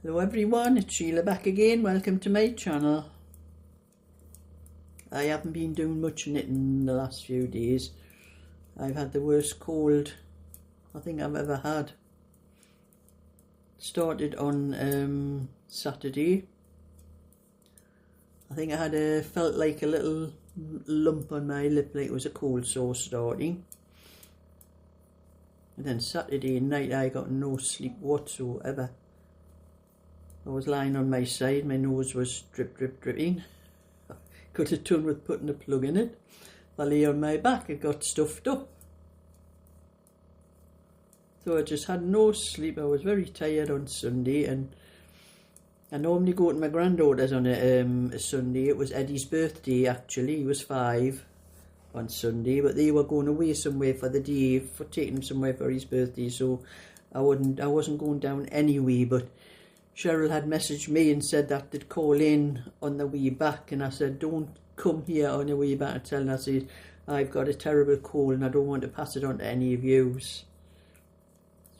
Hello everyone, it's Sheila back again. Welcome to my channel. I haven't been doing much knitting the last few days. I've had the worst cold I think I've ever had. Started on Saturday. I think I had felt like a little lump on my lip, like it was a cold sore starting. And then Saturday night I got no sleep whatsoever. I was lying on my side, my nose was dripping. Could have done with putting a plug in it. I lay on my back, it got stuffed up. So I just had no sleep. I was very tired on Sunday, and I normally go to my granddaughter's on a Sunday. It was Eddie's birthday actually. He was 5 on Sunday, but they were going away somewhere for the day, for taking him somewhere for his birthday, so I wasn't going down anyway. But Cheryl had messaged me and said that they'd call in on the way back, and I said, don't come here on the way back and tell her, I said, I've got a terrible cold and I don't want to pass it on to any of yous.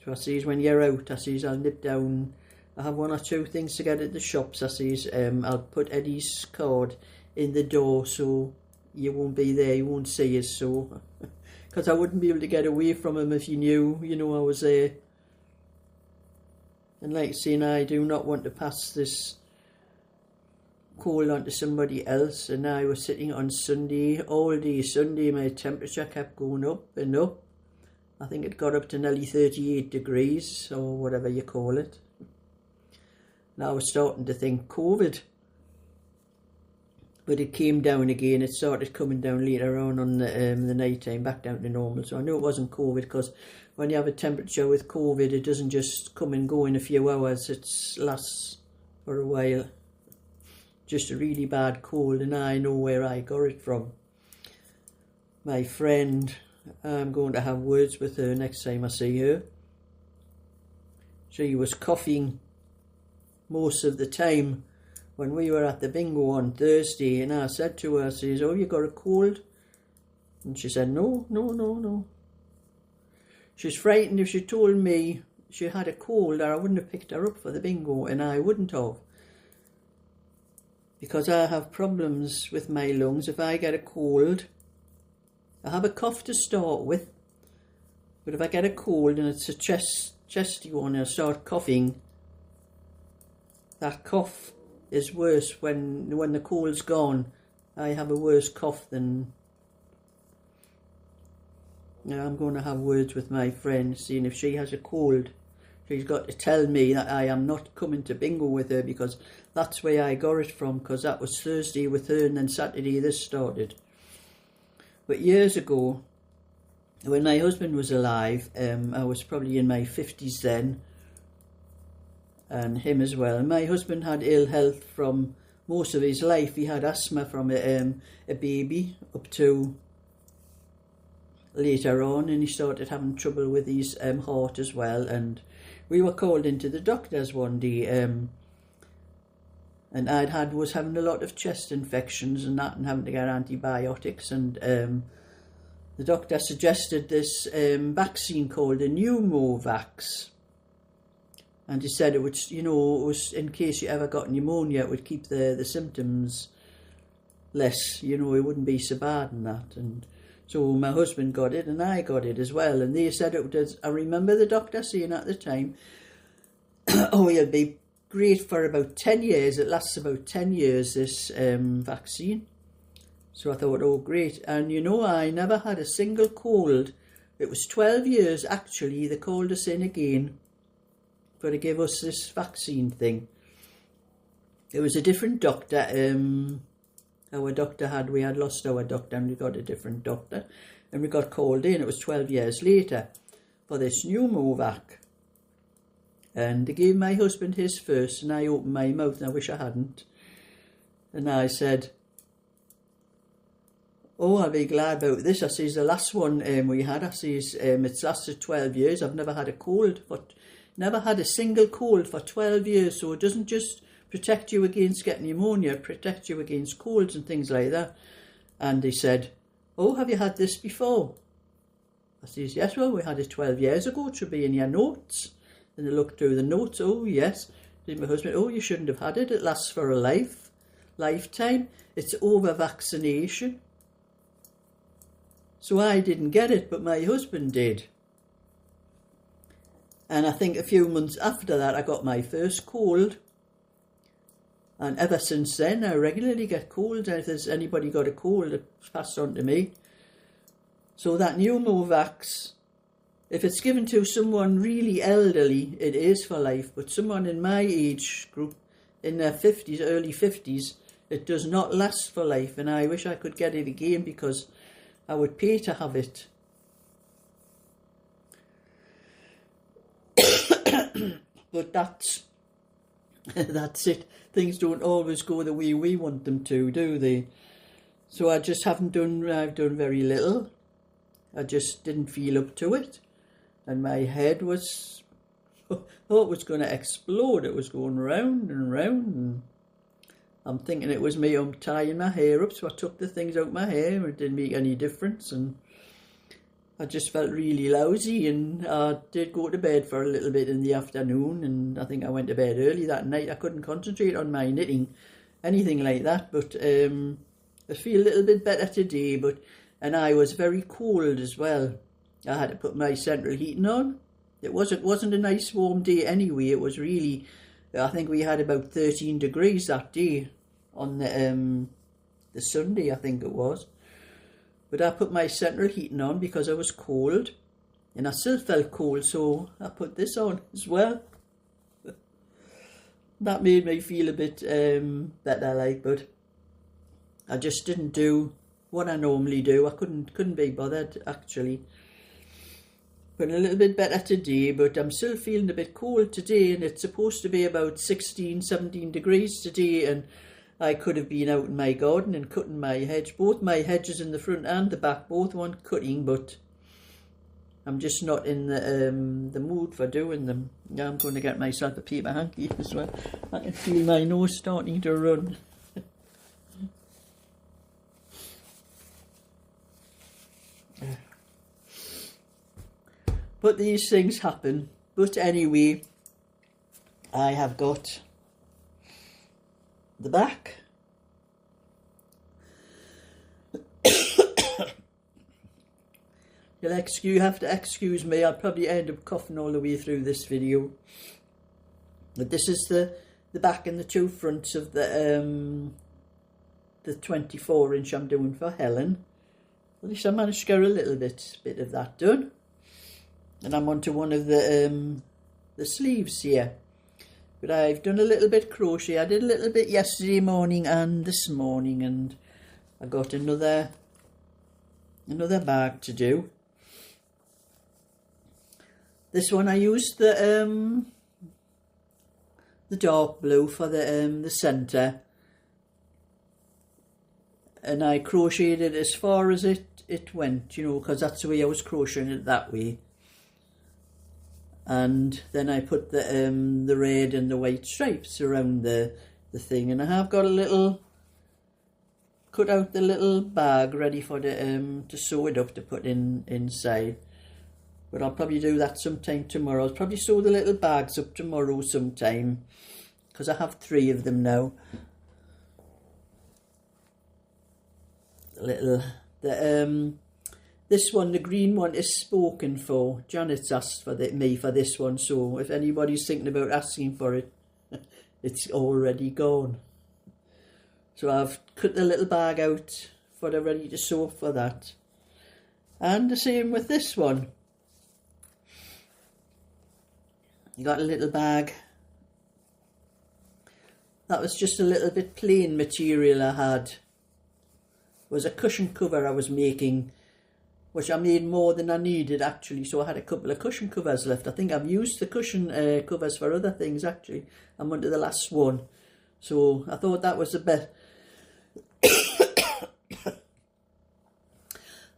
So I says, when you're out, I says, I'll nip down, I have 1 or 2 things to get at the shops. I says, I'll put Eddie's card in the door so you won't be there, you won't see us, so, because I wouldn't be able to get away from him if he knew, I was there. And like saying, I do not want to pass this cold on to somebody else. And I was sitting on Sunday, all day Sunday, my temperature kept going up and up. I think it got up to nearly 38 degrees, or whatever you call it. Now I was starting to think COVID. But it came down again. It started coming down later on the night time, back down to normal. So I knew it wasn't COVID, because when you have a temperature with COVID, it doesn't just come and go in a few hours. It lasts for a while. Just a really bad cold, and I know where I got it from. My friend, I'm going to have words with her next time I see her. She was coughing most of the time when we were at the bingo on Thursday, and I said to her, I says, oh, you got a cold? And she said, no. She's frightened. If she told me she had a cold, or I wouldn't have picked her up for the bingo, and I wouldn't have. Because I have problems with my lungs. If I get a cold, I have a cough to start with, but if I get a cold and it's a chesty one and I start coughing, that cough is worse when the cold's gone. I have a worse cough than... I'm going to have words with my friend, seeing if she has a cold. She's got to tell me that I am not coming to bingo with her, because that's where I got it from, because that was Thursday with her, and then Saturday this started. But years ago, when my husband was alive, I was probably in my 50s then, and him as well. And my husband had ill health from most of his life. He had asthma from a baby up to later on, and he started having trouble with his heart as well. And we were called into the doctors one day, and was having a lot of chest infections and that, and having to get antibiotics. And the doctor suggested this vaccine called a pneumovax. And he said it would, it was in case you ever got pneumonia, it would keep the symptoms less, it wouldn't be so bad and that. And so my husband got it and I got it as well. And they said it does. I remember the doctor saying at the time, oh, it'll be great for about 10 years. It lasts about 10 years, this vaccine. So I thought, oh, great. And I never had a single cold. It was 12 years, actually, they called us in again for to give us this vaccine thing. It was a different doctor. Our doctor we had lost our doctor, and we got a different doctor, and we got called in. It was 12 years later for this pneumovac, and they gave my husband his first, and I opened my mouth, and I wish I hadn't, and I said, oh, I'll be glad about this. I says, the last one we had, I says, it's lasted 12 years. I've never had a cold, never had a single cold for 12 years, so it doesn't just protect you against getting pneumonia, protect you against colds and things like that. And they said, oh, have you had this before? I says, yes, well, we had it 12 years ago, it should be in your notes. And they looked through the notes, oh yes, Then my husband, oh, you shouldn't have had it. It lasts for a lifetime. It's over-vaccination. So I didn't get it, but my husband did. And I think a few months after that, I got my first cold. And ever since then, I regularly get colds. And if there's anybody got a cold, it's passed on to me. So that pneumovax, if it's given to someone really elderly, it is for life. But someone in my age group, in their 50s, early 50s, it does not last for life. And I wish I could get it again because I would pay to have it. But that's it. Things don't always go the way we want them to, do they? So I just I've done very little. I just didn't feel up to it. And my head was, I thought it was going to explode. It was going round and round. And I'm thinking it was me tying my hair up. So I took the things out my hair. It didn't make any difference. And I just felt really lousy. And I did go to bed for a little bit in the afternoon. And I think I went to bed early that night. I couldn't concentrate on my knitting, anything like that. But I feel a little bit better today. And I was very cold as well. I had to put my central heating on. It wasn't a nice warm day anyway. It was really, I think we had about 13 degrees that day on the Sunday, I think it was. But I put my central heating on because I was cold, and I still felt cold, so I put this on as well. That made me feel a bit better, but I just didn't do what I normally do. I couldn't be bothered actually. But a little bit better today, but I'm still feeling a bit cold today, and it's supposed to be about 16, 17 degrees today, and I could have been out in my garden and cutting my hedge. Both my hedges in the front and the back, both want cutting, but I'm just not in the mood for doing them. Now I'm going to get myself a paper hanky as well. I can feel my nose starting to run. But these things happen. But anyway, I have got the back. You have to excuse me. I'll probably end up coughing all the way through this video. But this is the back and the two fronts of the 24-inch I'm doing for Helen. At least I managed to get a little bit of that done. And I'm onto one of the sleeves here. But I've done a little bit crochet. I did a little bit yesterday morning and this morning, and I got another bag to do. This one I used the dark blue for the centre, and I crocheted it as far as it went, you know, because that's the way I was crocheting it, that way. And then I put the red and the white stripes around the thing, and I have got a little, cut out the little bag ready for to sew it up to put inside. But I'll probably do that sometime tomorrow. I'll probably sew the little bags up tomorrow sometime, because I have 3 of them now. This one, the green one, is spoken for. Janet's asked for me for this one, so if anybody's thinking about asking for it, it's already gone. So I've cut the little bag out for the ready to sew for that. And the same with this one. You got a little bag. That was just a little bit plain material I had. It was a cushion cover I was making, which I made more than I needed actually, so I had a couple of cushion covers left. I think I've used the cushion covers for other things actually. I'm onto the last one. So I thought that was the best.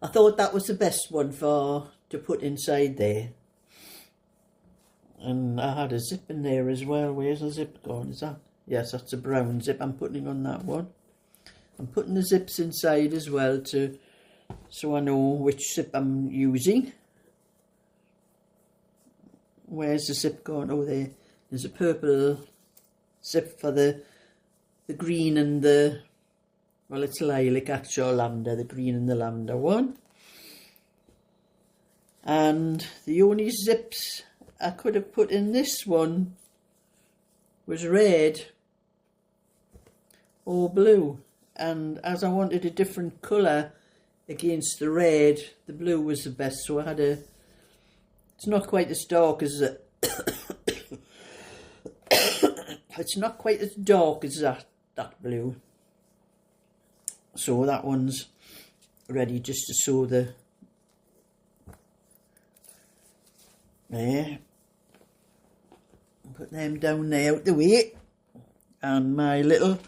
I thought that was the best one to put inside there. And I had a zip in there as well. Where's the zip gone? Is that? Yes, that's a brown zip I'm putting on that one. I'm putting the zips inside as well so I know which zip I'm using. Where's the zip gone? Oh, there's a purple zip for the green and the, well, it's lilac actual lavender, the green and the lavender one. And the only zips I could have put in this one was red or blue, and as I wanted a different colour against the red, the blue was the best, so I had a, it's not quite as dark as it's not quite as dark as that blue, so that one's ready just to sew the, there, put them down there out the way, and my little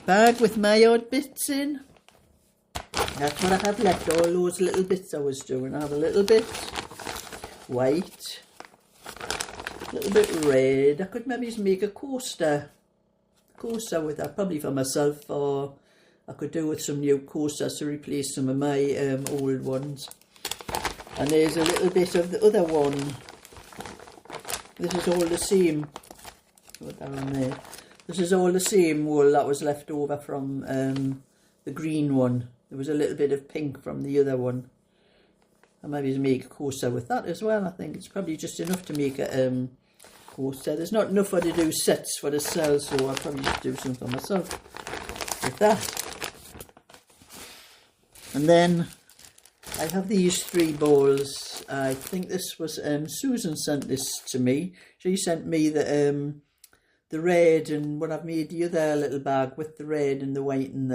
bag with my odd bits in. That's what I have left, all those little bits I was doing. I have a little bit white, a little bit red. I could maybe make a coaster with that, probably for myself, or I could do with some new coasters to replace some of my old ones. And there's a little bit of the other one. This is all the same. Put that on there. This is all the same wool that was left over from the green one. There was a little bit of pink from the other one. I maybe make a coaster with that as well. I think it's probably just enough to make a coaster. There's not enough for to do sets for the sell, so I'll probably just do some for myself with that. And then I have these 3 balls. I think this was Susan sent this to me. She sent me the red, and when I've made the other little bag with the red and the white and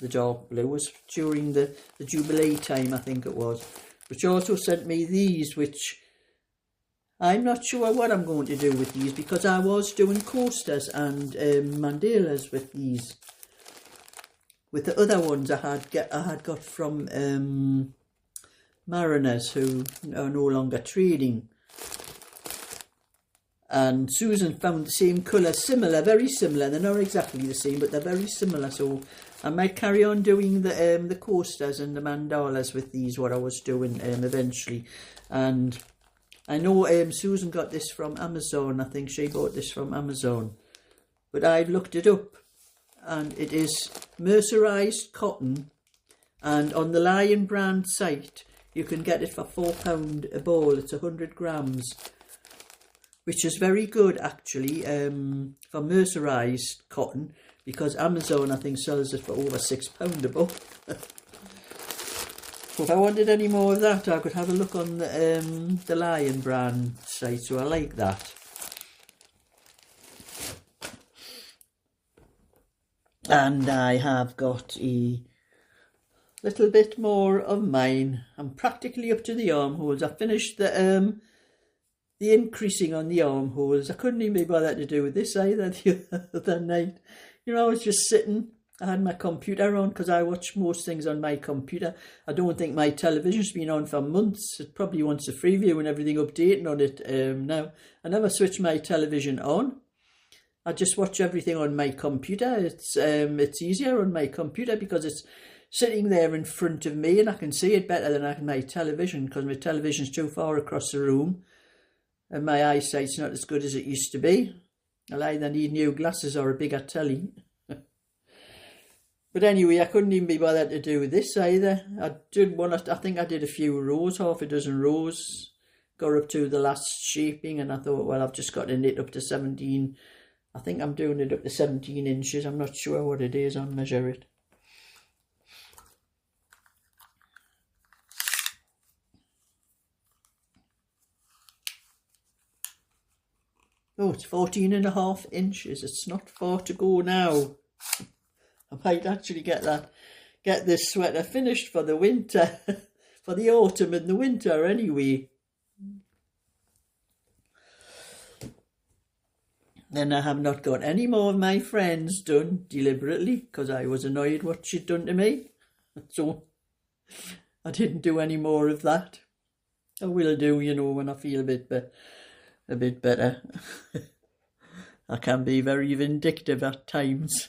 the dark blue was during the Jubilee time, I think it was. But she also sent me these, which I'm not sure what I'm going to do with these, because I was doing coasters and mandalas with these. With the other ones I had got from mariners who are no longer trading. And Susan found the same colour, similar, very similar. They're not exactly the same, but they're very similar. So I might carry on doing the coasters and the mandalas with these, what I was doing eventually. And I know Susan got this from Amazon. I think she bought this from Amazon. But I've looked it up, and it is mercerised cotton. And on the Lion brand site, you can get it for £4 a ball. It's 100 grams. Which is very good actually for mercerised cotton, because Amazon I think sells it for over £6 a ball. So if I wanted any more of that, I could have a look on the Lion brand site, so I like that. And I have got a little bit more of mine. I'm practically up to the armholes. I finished the increasing on the armholes. I couldn't even be bothered to do with this either the other night. You know, I was just sitting. I had my computer on, because I watch most things on my computer. I don't think my television's been on for months. It probably wants a Freeview and everything updating on it now. I never switch my television on. I just watch everything on my computer. It's easier on my computer because it's sitting there in front of me and I can see it better than I can my television, because my television's too far across the room. And my eyesight's not as good as it used to be. I'll either need new glasses or a bigger telly. But anyway, I couldn't even be bothered to do this either. I think I did a few rows, half a dozen rows. Got up to the last shaping, and I thought, well, I've just got to knit up to 17. I think I'm doing it up to 17 inches. I'm not sure what it is. I'll measure it. Oh, it's 14.5 inches. It's not far to go now. I might actually get this sweater finished for the winter, for the autumn and the winter anyway. Then I have not got any more of my friends done deliberately, because I was annoyed what she'd done to me. So I didn't do any more of that. I will do, you know, when I feel a bit better. I can be very vindictive at times.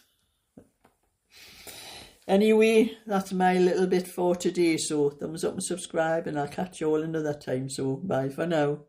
Anyway, that's my little bit for today. So thumbs up and subscribe, and I'll catch you all another time. So bye for now.